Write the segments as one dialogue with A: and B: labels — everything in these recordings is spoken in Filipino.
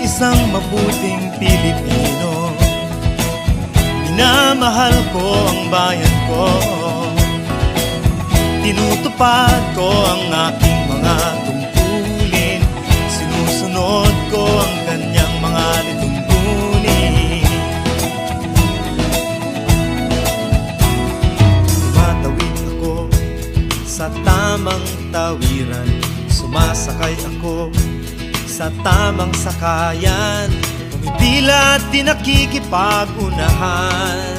A: isang mabuting Pilipino. Minamahal ko ang bayan ko, tinutupad ko ang aking mga tungkulin, sinusunod ko ang kanyang mga lituntunin. Tumatawid ako sa tamang tawiran, sumasakay ako sa tamang sakayan, tumitila at di nakikipag-unahan,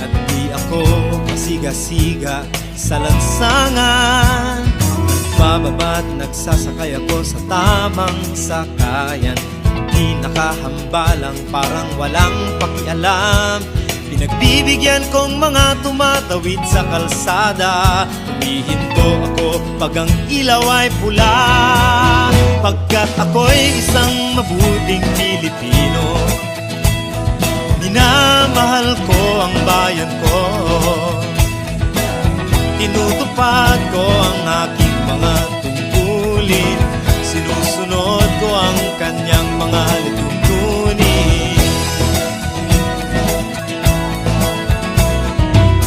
A: at di ako pasiga-siga sa lansangan. Nagbababa't nagsasakay ako sa tamang sakayan, di nakahambalang parang walang pakialam. Pinagbibigyan kong mga tumatawid sa kalsada, humihinto ako pag ang ilaw ay pula, pagkat ako'y isang mabuting Pilipino. Minamahal ko ang bayan ko, tinutupad ko ang aking mga tungkulin, sinusunod ko ang kanyang mga lituntunin.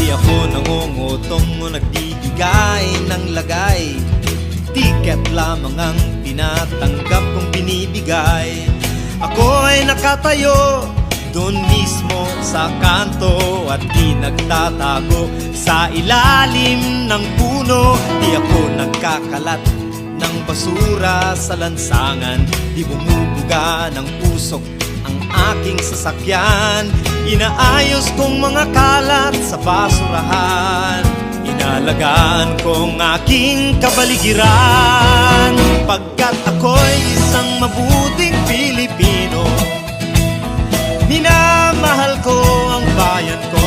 A: Di ako nangungutong o nagbibigay ng lagay, tiket lamang ang tinatanggap kong binibigay. Ako ay nakatayo doon mismo sa kanto at di nagtatago sa ilalim ng puno. Di ako nagkakalat ng basura sa lansangan, di bumubuga ng usok ang aking sasakyan. Inaayos kong mga kalat sa basurahan, inalagaan kong aking kapaligiran, pagkat ako'y isang mabuting Pilipino. Minamahal ko ang bayan ko,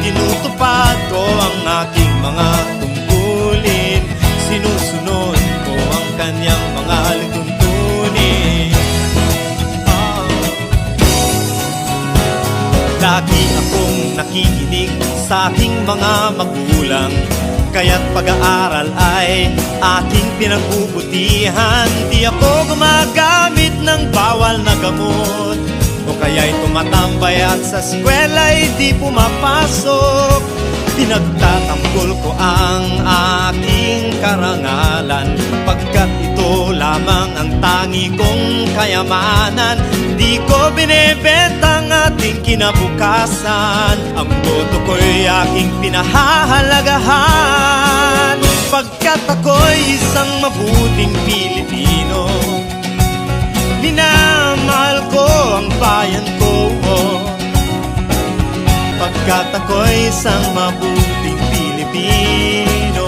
A: tinutupad ko ang aking mga tungkulin, sinusunod ko ang kanyang mga lituntunin. Lagi akong nakikinig sa aking mga magulang, kaya't pag-aaral ay aking pinagbubutihan. Di ako gumagamit ng bawal na gamot, o kaya'y tumatambay at sa eskwela'y di pumapasok. Pinagtatanggol ko ang aking karangalan, pagkat ito lamang ang tangi kong kayamanan. Di ko binebenta ang ating kinabukasan, ang boto ko'y aking pinahahalagahan, pagkat ako'y isang mabuting Pilipino. Minamahal ko ang bayan ko, pagkat ako'y isang mabuting Pilipino.